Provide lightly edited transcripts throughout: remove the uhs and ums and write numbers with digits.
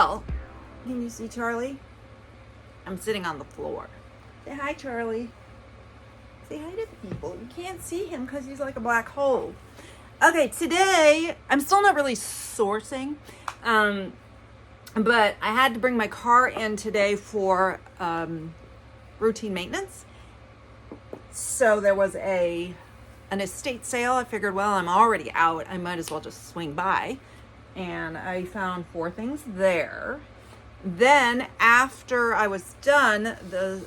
Well, can you see Charlie? I'm sitting on the floor. Say hi, Charlie. Say hi to the people. You can't see him because he's like a black hole. Okay, today, I'm still not really sourcing, but I had to bring my car in today for routine maintenance. So there was an estate sale. I figured, well, I'm already out. I might as well just swing by. And I found 4 things there. Then after I was done, the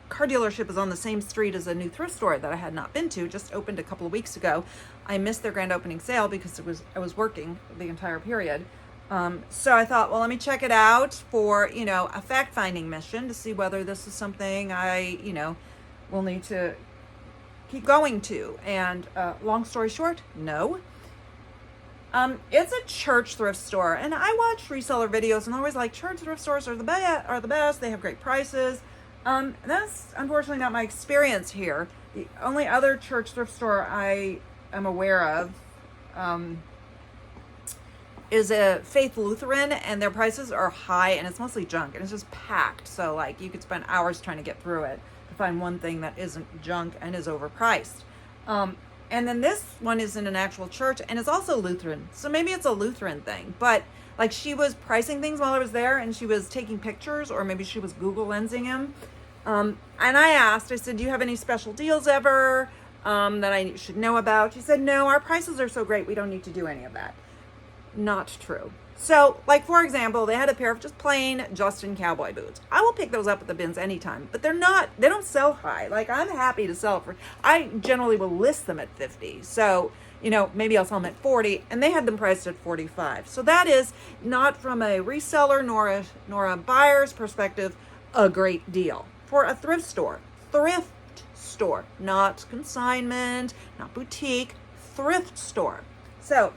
car dealership is on the same street as a new thrift store that I had not been to, just opened a couple of weeks ago. I missed their grand opening sale because I was working the entire period. So I thought, well, let me check it out for, a fact-finding mission to see whether this is something I, will need to keep going to. And long story short, no. It's a church thrift store, and I watch reseller videos, and I'm always like, church thrift stores are the best. They have great prices. That's unfortunately not my experience here. The only other church thrift store I am aware of is a Faith Lutheran, and their prices are high, and it's mostly junk, and it's just packed. So like you could spend hours trying to get through it to find one thing that isn't junk and is overpriced. And then this one is in an actual church, and it's also Lutheran. So maybe it's a Lutheran thing, but like she was pricing things while I was there, and she was taking pictures, or maybe she was Google Lensing him. And I said, do you have any special deals ever that I should know about? She said, no, our prices are so great, we don't need to do any of that. Not true. So, like, for example, they had a pair of just plain Justin cowboy boots. I will pick those up at the bins anytime, but they don't sell high. Like, I'm happy to sell I generally will list them at 50. So, maybe I'll sell them at 40, and they had them priced at 45. So that is not from a reseller nor a buyer's perspective, a great deal for a thrift store, not consignment, not boutique, thrift store. So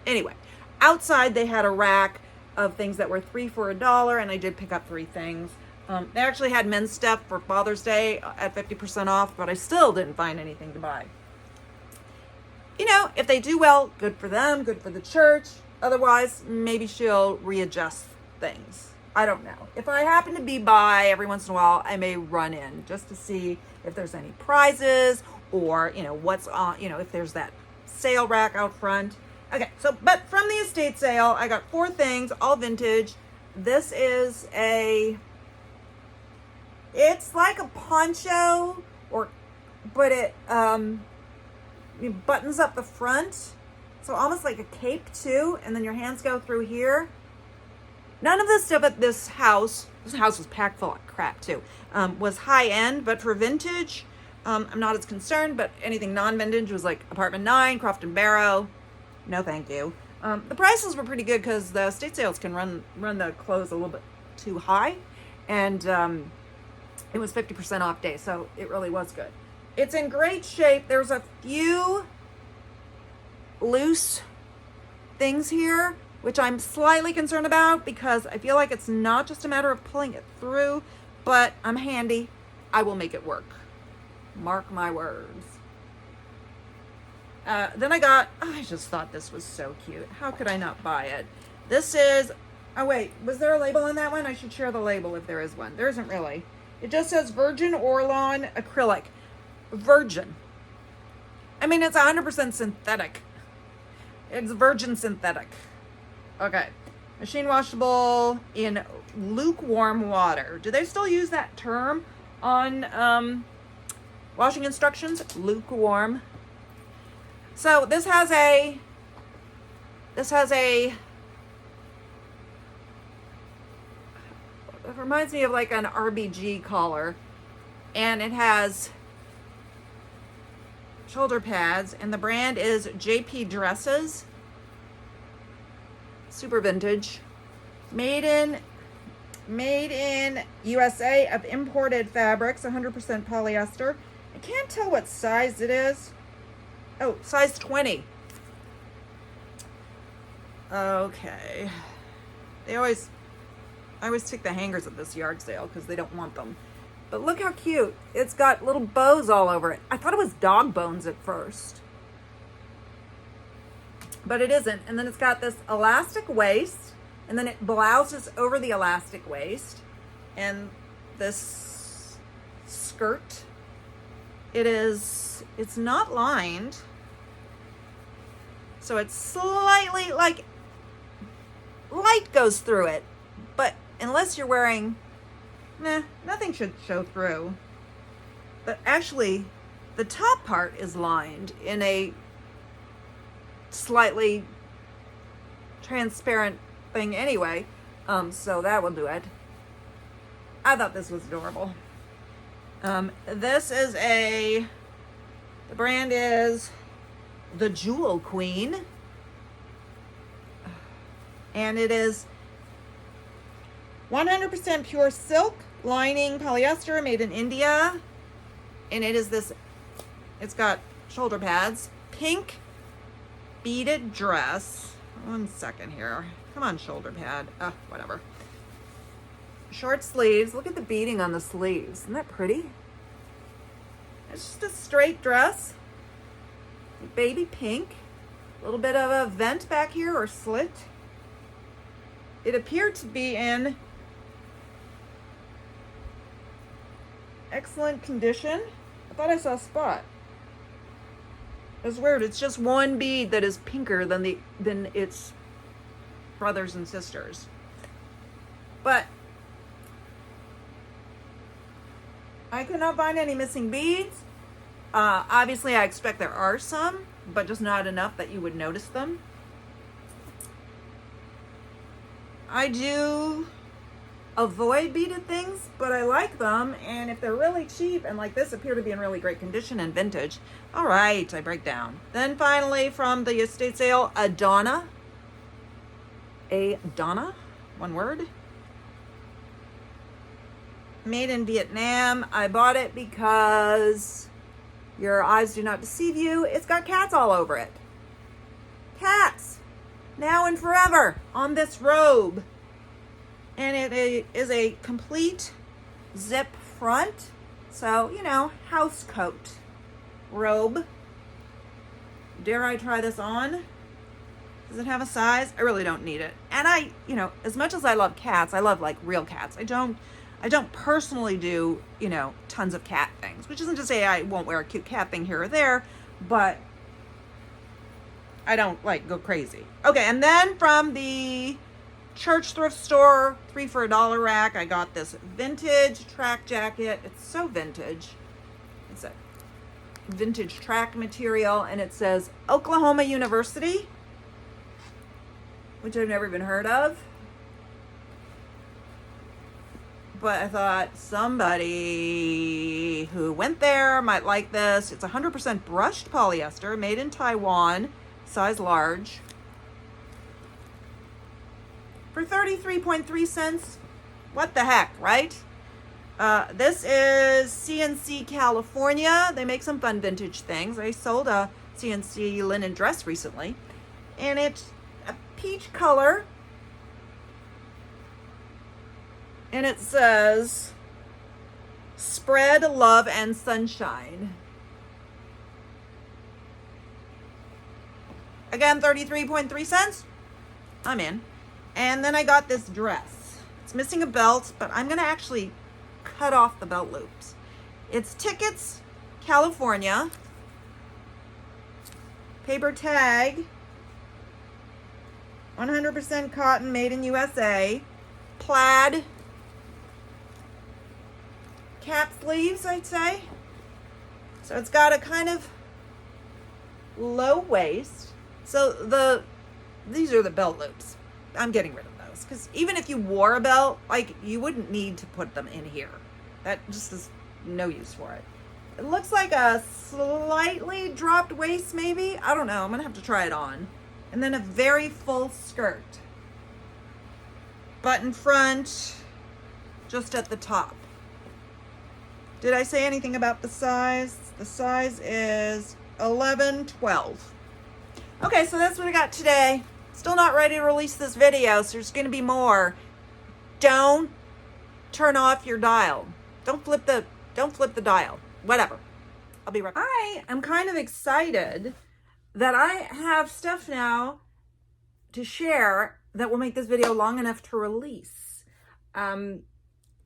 anyway, outside they had a rack of things that were 3 for $1, and I did pick up 3 things. They actually had men's stuff for Father's Day at 50% off, but I still didn't find anything to buy. If they do well, good for them, good for the church. Otherwise, maybe she'll readjust things. I don't know. If I happen to be by every once in a while, I may run in just to see if there's any prizes or, what's on, if there's that sale rack out front. Okay, but from the estate sale, I got 4 things, all vintage. This is it's like a poncho, but it buttons up the front. So almost like a cape too, and then your hands go through here. None of this stuff at this house was packed full of crap too, was high end, but for vintage, I'm not as concerned, but anything non-vintage was like Apartment 9, Croft & Barrow. No, thank you. The prices were pretty good because the estate sales can run the clothes a little bit too high, and it was 50% off day, so it really was good. It's in great shape. There's a few loose things here, which I'm slightly concerned about because I feel like it's not just a matter of pulling it through, but I'm handy. I will make it work. Mark my words. Then I just thought this was so cute. How could I not buy it? This is, was there a label on that one? I should share the label if there is one. There isn't really. It just says Virgin Orlon Acrylic. Virgin. I mean, it's 100% synthetic. It's virgin synthetic. Okay. Machine washable in lukewarm water. Do they still use that term on washing instructions? Lukewarm. So this has a it reminds me of like an RBG collar, and it has shoulder pads, and the brand is JP Dresses. Super vintage. Made in USA of imported fabrics, 100% polyester. I can't tell what size it is. Oh, size 20. Okay. I always take the hangers at this yard sale because they don't want them. But look how cute. It's got little bows all over it. I thought it was dog bones at first, but it isn't. And then it's got this elastic waist And then it blouses over the elastic waist. And this skirt, it's not lined. So it's slightly like light goes through it. But unless you're wearing, nothing should show through. But actually, the top part is lined in a slightly transparent thing anyway. So that will do it. I thought this was adorable. This is the brand is the Jewel Queen. And it is 100% pure silk, lining polyester, made in India. And it is this, it's got shoulder pads, pink beaded dress. One second here. Come on, shoulder pad. Whatever. Short sleeves. Look at the beading on the sleeves. Isn't that pretty? It's just a straight dress. Baby pink. A little bit of a vent back here or slit. It appeared to be in excellent condition. I thought I saw a spot. It's weird. It's just one bead that is pinker than its brothers and sisters. But I could not find any missing beads. Obviously, I expect there are some, but just not enough that you would notice them. I do avoid beaded things, but I like them, and if they're really cheap and like this appear to be in really great condition and vintage, all right, I break down. Then finally, from the estate sale, Elahnah, one word, made in Vietnam. I bought it because your eyes do not deceive you. It's got cats all over it. Cats, now and forever, on this robe. And it is a complete zip front. So, house coat robe. Dare I try this on? Does it have a size? I really don't need it. And I, as much as I love cats, I love like real cats. I don't personally do, tons of cat things, which isn't to say I won't wear a cute cat thing here or there, but I don't like go crazy. Okay. And then from the church thrift store, 3 for $1 rack, I got this vintage track jacket. It's so vintage. It's a vintage track material, and it says Oklahoma University, which I've never even heard of. But I thought somebody who went there might like this. It's 100% brushed polyester, made in Taiwan, size large. For 33.3 cents, what the heck, right? This is CNC California. They make some fun vintage things. I sold a CNC linen dress recently, and it's a peach color. And it says, spread love and sunshine. Again, 33.3 cents. I'm in. And then I got this dress. It's missing a belt, but I'm going to actually cut off the belt loops. It's Tickets, California. Paper tag. 100% cotton, made in USA. Plaid. Cap sleeves, I'd say. So it's got a kind of low waist. So these are the belt loops. I'm getting rid of those because even if you wore a belt, like, you wouldn't need to put them in here. That just is no use for it. It looks like a slightly dropped waist, maybe. I don't know. I'm gonna have to try it on. And then a very full skirt. Button front, just at the top. Did I say anything about the size? The size is 11-12. Okay, so that's what I got today. Still not ready to release this video, so there's going to be more. Don't turn off your dial. Don't flip the dial. Whatever. I'll be right back. I am kind of excited that I have stuff now to share that will make this video long enough to release. I'm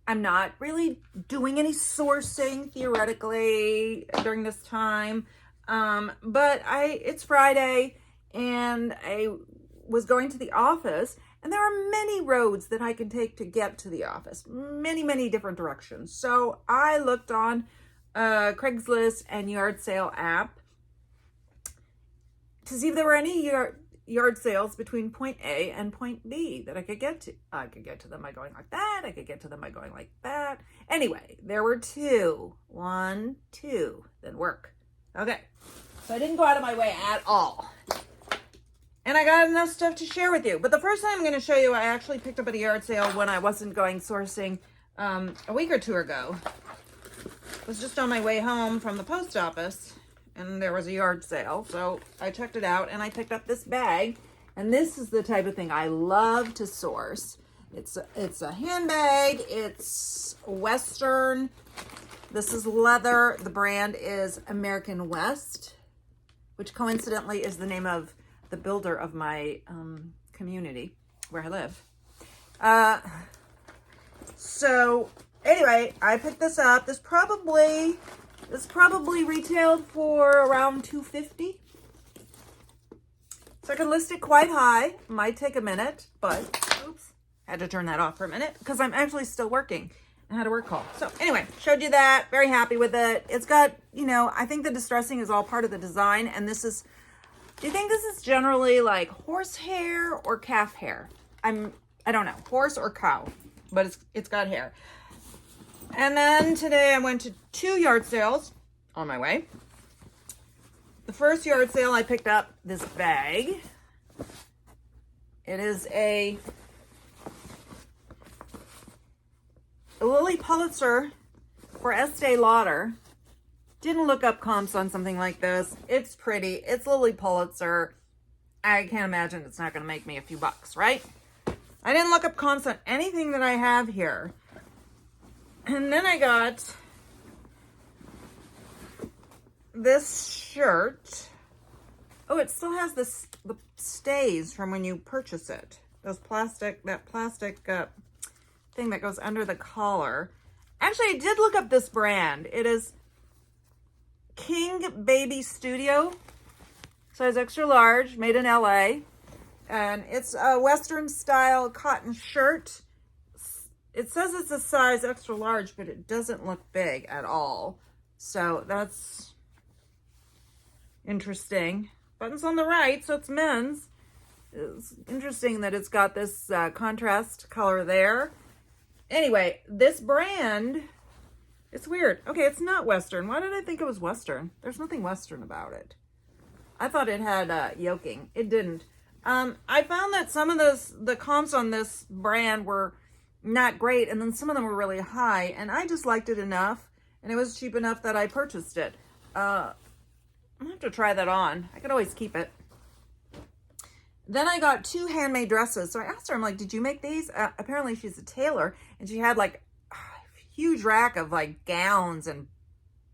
not really doing any sourcing theoretically during this time, but it's Friday and I was going to the office, and there are many roads that I can take to get to the office, many different directions. So I looked on Craigslist and yard sale app to see if there were any yard sales between point A and point B that I could get to. I could get to them by going like that. I could get to them by going like that. Anyway, there were two. 1, 2, then work. Okay, so I didn't go out of my way at all. And I got enough stuff to share with you. But the first time I'm going to show you, I actually picked up at a yard sale when I wasn't going sourcing a week or two ago. I was just on my way home from the post office, and there was a yard sale. So I checked it out, and I picked up this bag. And this is the type of thing I love to source. It's a handbag. It's Western. This is leather. The brand is American West, which coincidentally is the name of the builder of my community where I live. So anyway, I picked this up. This probably retailed for around $250. So I can list it quite high. Might take a minute, but oops, had to turn that off for a minute because I'm actually still working. I had a work call. So anyway, showed you that. Very happy with it. It's got, I think the distressing is all part of the design, and this is. Do you think this is generally like horsehair or calf hair? I don't know, horse or cow, but it's got hair. And then today I went to 2 yard sales on my way. The first yard sale I picked up this bag. It is a Lily Pulitzer for Estee Lauder. Didn't look up comps on something like this. It's pretty. It's Lily Pulitzer. I can't imagine it's not going to make me a few bucks, right? I didn't look up comps on anything that I have here. And then I got this shirt. Oh, it still has the stays from when you purchase it. That plastic thing that goes under the collar. Actually, I did look up this brand. It is King Baby Studio, size extra large, made in LA, and it's a Western style cotton shirt. It says it's a size extra large, but it doesn't look big at all, so that's interesting. Buttons on the right, so it's men's. It's interesting that it's got this contrast color there. Anyway, this brand, it's weird. Okay, it's not Western. Why did I think it was Western? There's nothing Western about it. I thought it had yoking. It didn't. I found that some of the comps on this brand were not great, and then some of them were really high, and I just liked it enough, and it was cheap enough that I purchased it. I'm gonna have to try that on. I could always keep it. Then I got 2 handmade dresses. So I asked her, I'm like, did you make these? Apparently she's a tailor, and she had like a huge rack of like gowns and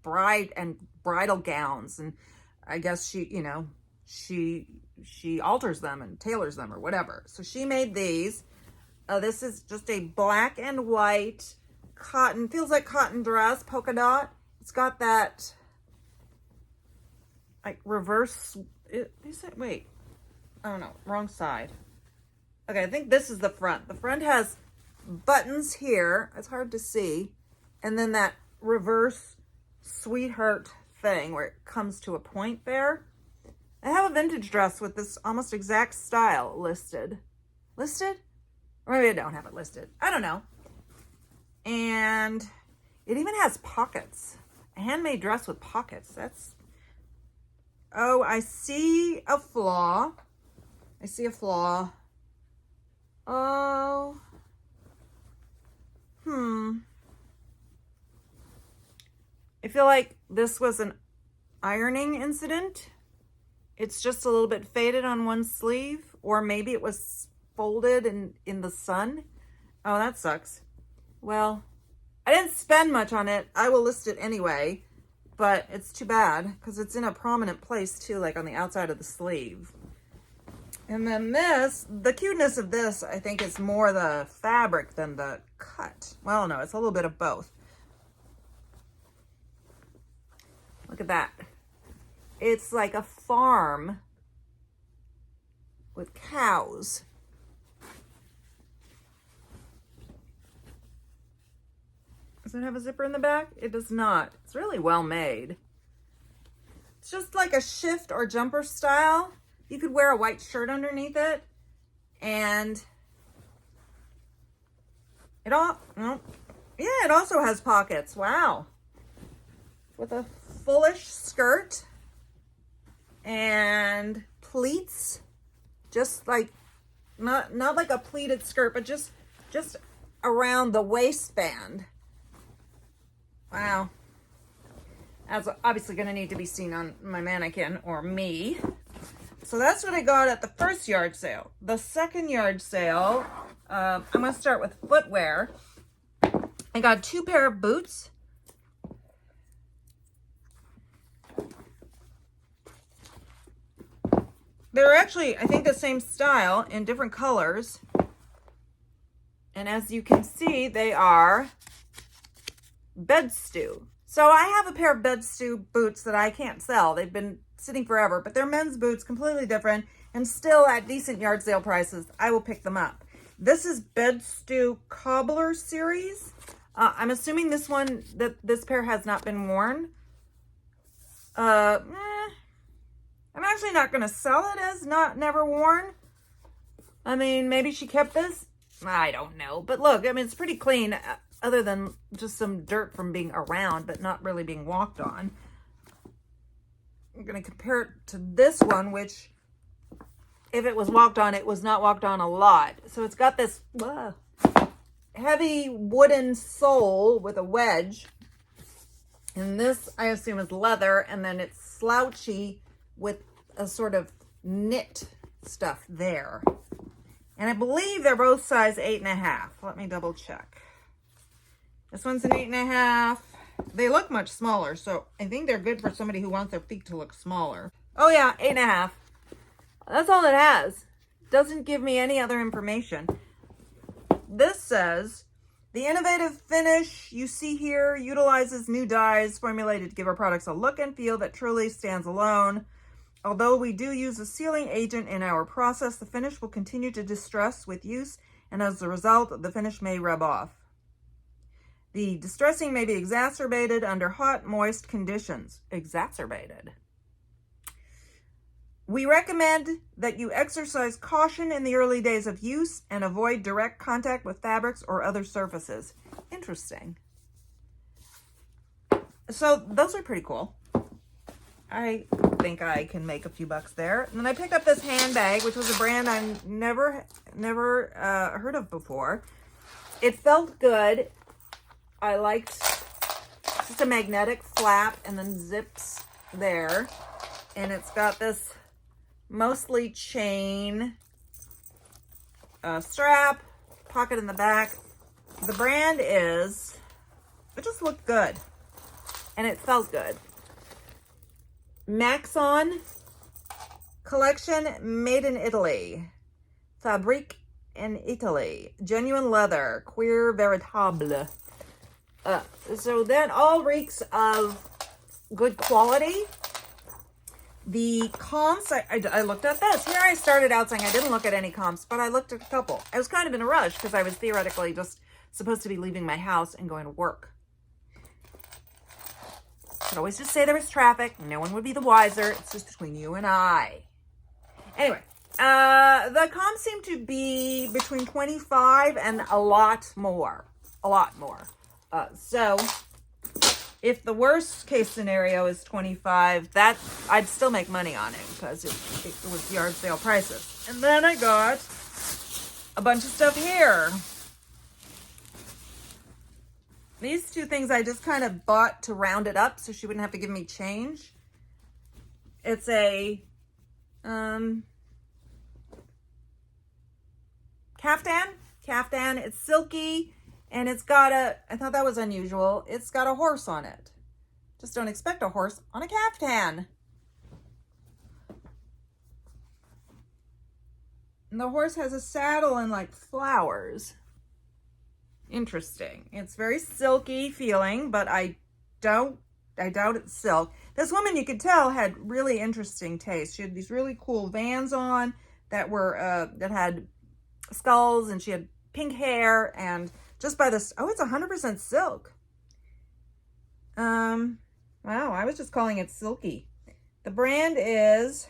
bridal gowns. And I guess she alters them and tailors them or whatever. So she made these. This is just a black and white cotton, feels like cotton dress, polka dot. It's got that like reverse, wait. Oh no, wrong side. Okay, I think this is the front. The front has buttons here. It's hard to see. And then that reverse sweetheart thing where it comes to a point there. I have a vintage dress with this almost exact style listed. Listed? Or maybe I don't have it listed. I don't know. And it even has pockets. A handmade dress with pockets. Oh, I see a flaw. Oh. I feel like this was an ironing incident. It's just a little bit faded on one sleeve, or maybe it was folded in the sun. Oh, that sucks. Well, I didn't spend much on it. I will list it anyway, but it's too bad because it's in a prominent place too, like on the outside of the sleeve. And then this, the cuteness of this, I think, is more the fabric than the cut. Well, no, it's a little bit of both. Look at that. It's like a farm with cows. Does it have a zipper in the back? It does not. It's really well made. It's just like a shift or jumper style. You could wear a white shirt underneath it, and it it also has pockets. Wow. With a fullish skirt and pleats, just like not like a pleated skirt, but just around the waistband. Wow. That's obviously going to need to be seen on my mannequin or me. So that's what I got at the first yard sale. The second yard sale, I'm going to start with footwear. I got 2 pair of boots. They're actually, I think, the same style in different colors. And as you can see, they are bed stew. So I have a pair of bed stew boots that I can't sell. They've been sitting forever, but they're men's boots, completely different, and still at decent yard sale prices. I will pick them up. This is Bed Stew Cobbler series. I'm assuming this pair has not been worn. I'm actually not going to sell it as never worn. I mean, maybe she kept this. I don't know. But look, I mean, it's pretty clean, other than just some dirt from being around, but not really being walked on. I'm going to compare it to this one, which, if it was walked on, it was not walked on a lot. So it's got this heavy wooden sole with a wedge. And this, I assume, is leather. And then it's slouchy with a sort of knit stuff there. And I believe they're both size 8.5. Let me double check. This one's an 8.5. They look much smaller, so I think they're good for somebody who wants their feet to look smaller. Oh yeah, 8.5. That's all it has. Doesn't give me any other information. This says, the innovative finish you see here utilizes new dyes formulated to give our products a look and feel that truly stands alone. Although we do use a sealing agent in our process, the finish will continue to distress with use, and as a result, the finish may rub off. The distressing may be exacerbated under hot, moist conditions. Exacerbated. We recommend that you exercise caution in the early days of use and avoid direct contact with fabrics or other surfaces. Interesting. So those are pretty cool. I think I can make a few bucks there. And then I picked up this handbag, which was a brand I've never heard of before. It felt good. I liked just a magnetic flap and then zips there. And it's got this mostly chain strap, pocket in the back. The brand is, it just looked good. And it felt good. Maxon collection, made in Italy. Fabrique in Italy. Genuine leather. Cuir veritable. So that all reeks of good quality. The comps, I looked at this. Here I started out saying I didn't look at any comps, but I looked at a couple. I was kind of in a rush because I was theoretically just supposed to be leaving my house and going to work. Could always just say there was traffic. No one would be the wiser. It's just between you and I. Anyway, the comps seem to be between 25 and a lot more. A lot more. So if the worst case scenario is 25, that I'd still make money on it because it was yard sale prices. And then I got a bunch of stuff here. These two things I just kind of bought to round it up so she wouldn't have to give me change. It's a caftan. It's silky, and it's got I thought that was unusual, it's got a horse on it. Just don't expect a horse on a caftan. And the horse has a saddle and like flowers. Interesting. It's very silky feeling, but I doubt it's silk. This woman, you could tell, had really interesting taste. She had these really cool Vans on that were that had skulls, and she had pink hair, and just by this, oh, it's 100% silk. Wow, I was just calling it silky. The brand is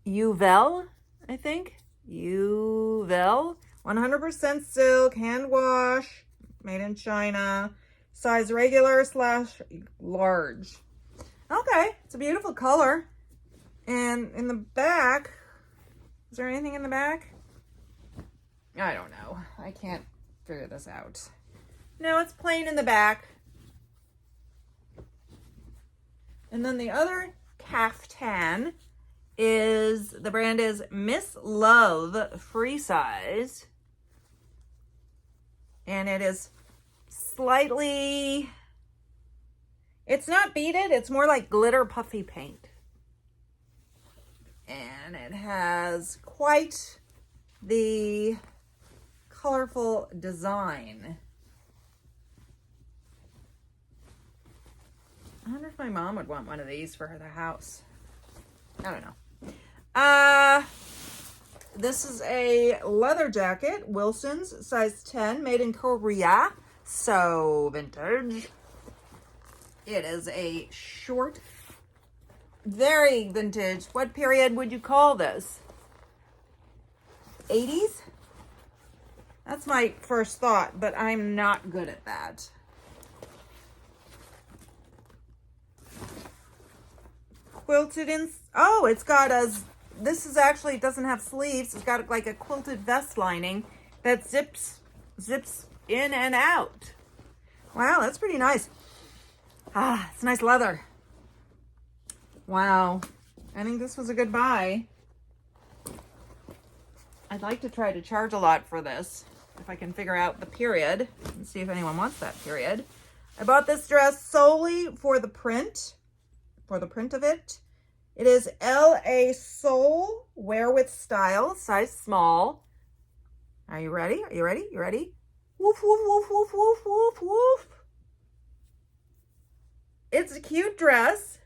Uvel, I think. Uvel. 100% silk, hand wash, made in China, size regular / large. Okay, it's a beautiful color. And in the back, is there anything in the back? I don't know. I can't figure this out. No, it's plain in the back. And then the other caftan is, the brand is Miss Love Free Size. And it is slightly, it's not beaded, it's more like glitter puffy paint. And it has quite the colorful design. I wonder if my mom would want one of these for her house. I don't know. This is a leather jacket, Wilson's, size 10, made in Korea. So vintage. It is a short, very vintage. What period would you call this? 80s? That's my first thought, but I'm not good at that. Quilted in, oh, it's got a, this is actually, it doesn't have sleeves. It's got like a quilted vest lining that zips in and out. Wow, that's pretty nice. Ah, it's nice leather. Wow, I think this was a good buy. I'd like to try to charge a lot for this, if I can figure out the period and see if anyone wants that period. I bought this dress solely for the print of it. It is LA Soul, wear with style, size small. Are you ready? Are you ready? You ready? Woof, woof, woof, woof, woof, woof, woof. It's a cute dress.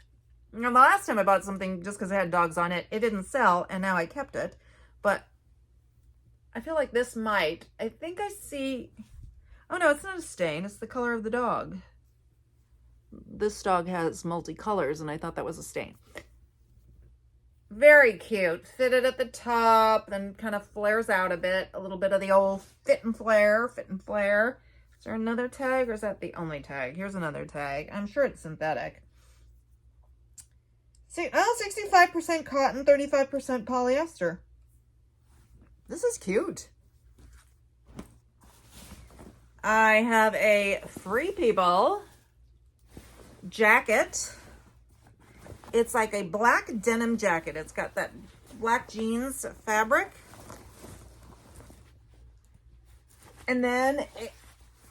You know, the last time I bought something just because it had dogs on it, it didn't sell, and now I kept it. But I feel like this might. I think I see, oh no, it's not a stain. It's the color of the dog. This dog has multicolors, and I thought that was a stain. Very cute. Fitted at the top, then kind of flares out a bit. A little bit of the old fit and flare, fit and flare. Is there another tag, or is that the only tag? Here's another tag. I'm sure it's synthetic. See, oh, 65% cotton, 35% polyester. This is cute. I have a Free People jacket. It's like a black denim jacket. It's got that black jeans fabric. And then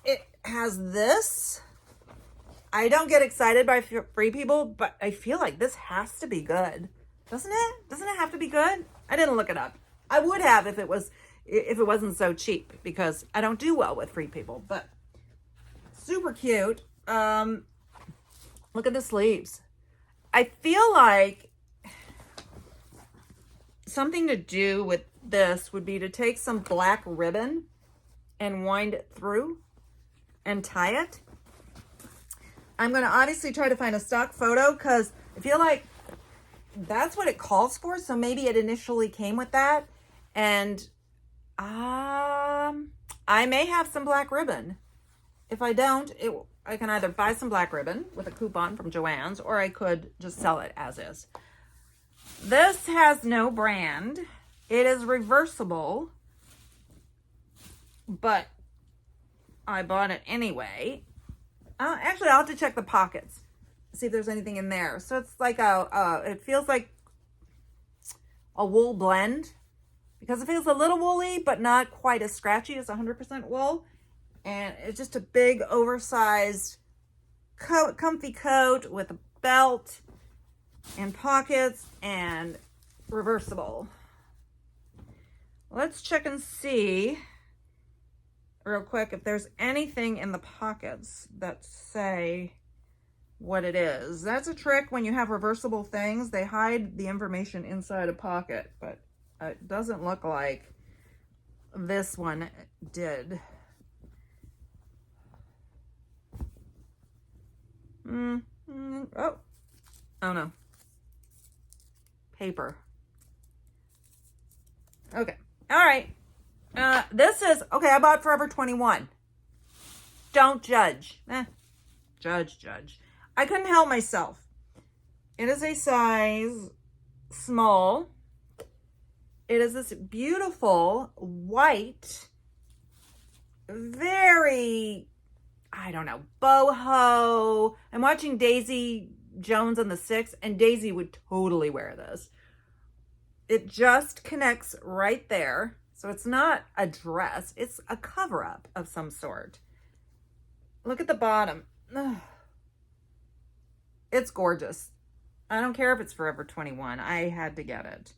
it has this. I don't get excited by Free People, but I feel like this has to be good. Doesn't it? Doesn't it have to be good? I didn't look it up. I would have if it wasn't so cheap, because I don't do well with Free People, but super cute. Look at the sleeves. I feel like something to do with this would be to take some black ribbon and wind it through and tie it. I'm going to obviously try to find a stock photo, because I feel like that's what it calls for. So maybe it initially came with that. And I may have some black ribbon. If I don't, I can either buy some black ribbon with a coupon from Joann's, or I could just sell it as is. This has no brand. It is reversible, but I bought it anyway. Actually, I'll have to check the pockets, see if there's anything in there. So it's like it feels like a wool blend, because it feels a little woolly, but not quite as scratchy as 100% wool. And it's just a big, oversized coat, comfy coat with a belt. and pockets and reversible. Let's check and see real quick if there's anything in the pockets that say what it is. That's a trick when you have reversible things. They hide the information inside a pocket, but it doesn't look like this one did. Oh no. Paper. Okay. All right. This is, okay, I bought Forever 21. Don't judge. Judge. I couldn't help myself. It is a size small. It is this beautiful white, very, I don't know, boho. I'm watching Daisy Jones on the 6th, and Daisy would totally wear this. It just connects right there. So it's not a dress. It's a cover-up of some sort. Look at the bottom. Ugh. It's gorgeous. I don't care if it's Forever 21. I had to get it.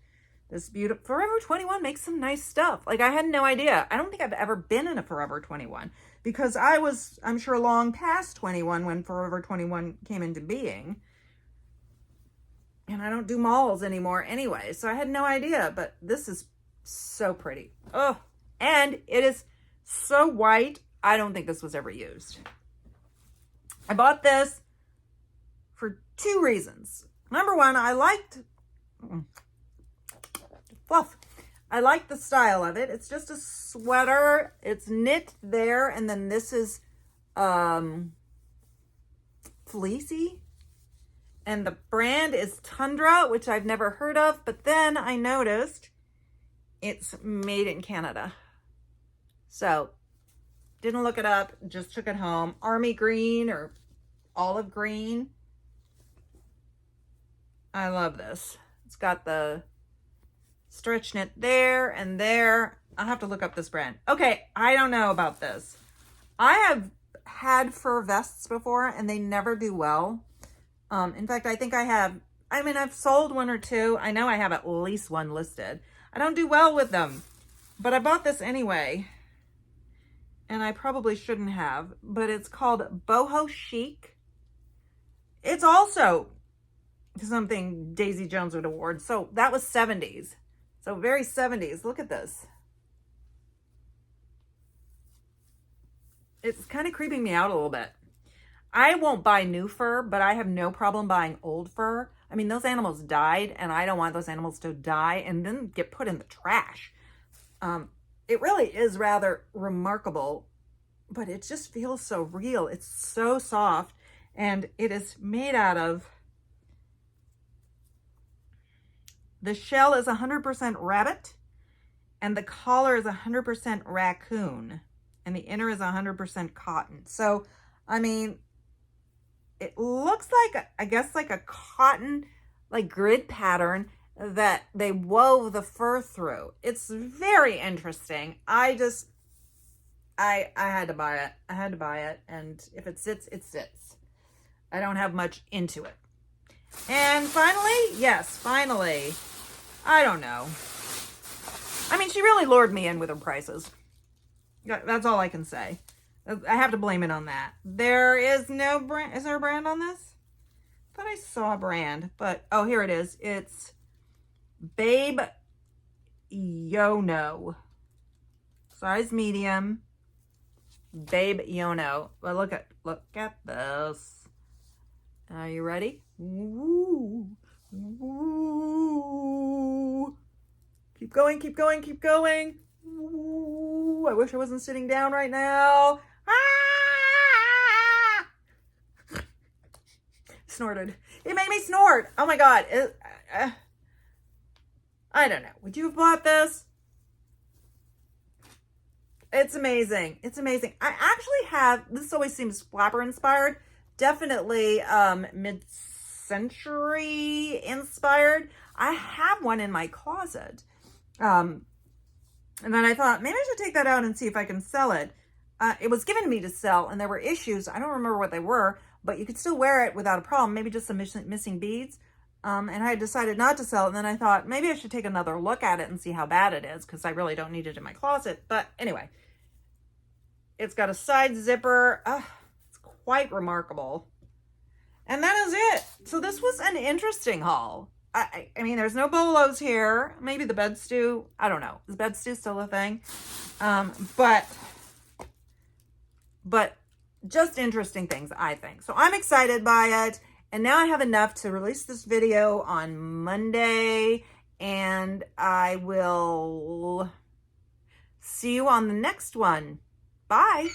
This beautiful Forever 21 makes some nice stuff. Like, I had no idea. I don't think I've ever been in a Forever 21 because I'm sure, long past 21 when Forever 21 came into being. And I don't do malls anymore anyway, so I had no idea, but this is so pretty. Oh, and it is so white. I don't think this was ever used. I bought this for 2 reasons. Number one, I liked fluff. I like the style of it. It's just a sweater. It's knit there, and then this is fleecy. And the brand is Tundra, which I've never heard of, but then I noticed it's made in Canada. So, didn't look it up, just took it home. Army green or olive green. I love this. It's got the stretch knit there and there. I'll have to look up this brand. Okay, I don't know about this. I have had fur vests before and they never do well. In fact, I think I've sold 1 or 2. I know I have at least 1 listed. I don't do well with them, but I bought this anyway, and I probably shouldn't have, but it's called Boho Chic. It's also something Daisy Jones would award. So that was 70s. So very 70s. Look at this. It's kind of creeping me out a little bit. I won't buy new fur, but I have no problem buying old fur. I mean, those animals died, and I don't want those animals to die and then get put in the trash. It really is rather remarkable, but it just feels so real. It's so soft, and it is made out of, the shell is 100% rabbit, and the collar is 100% raccoon, and the inner is 100% cotton. So, I mean, it looks like, I guess, like a cotton, like grid pattern that they wove the fur through. It's very interesting. I had to buy it. I had to buy it. And if it sits, it sits. I don't have much into it. And finally, I don't know. I mean, she really lured me in with her prices. That's all I can say. I have to blame it on that. There is no brand. Is there a brand on this? I thought I saw a brand, but oh, here it is. It's Babe Yono. Size medium. Babe Yono. Well, look at this. Are you ready? Woo. Woo. Keep going, keep going, keep going. Woo. I wish I wasn't sitting down right now. Snorted. It made me snort. Oh my God. I don't know. Would you have bought this? It's amazing. It's amazing. I actually have, this always seems flapper inspired. Definitely mid-century inspired. I have one in my closet. And then I thought, maybe I should take that out and see if I can sell it. It was given to me to sell, and there were issues. I don't remember what they were, but you could still wear it without a problem. Maybe just some missing beads. And I had decided not to sell it. And then I thought maybe I should take another look at it and see how bad it is, because I really don't need it in my closet. But anyway, it's got a side zipper. It's quite remarkable. And that is it. So this was an interesting haul. I mean, there's no bolos here. Maybe the bed stew. I don't know. Is bed stew still a thing? But just interesting things, I think. So I'm excited by it. And now I have enough to release this video on Monday. And I will see you on the next one. Bye.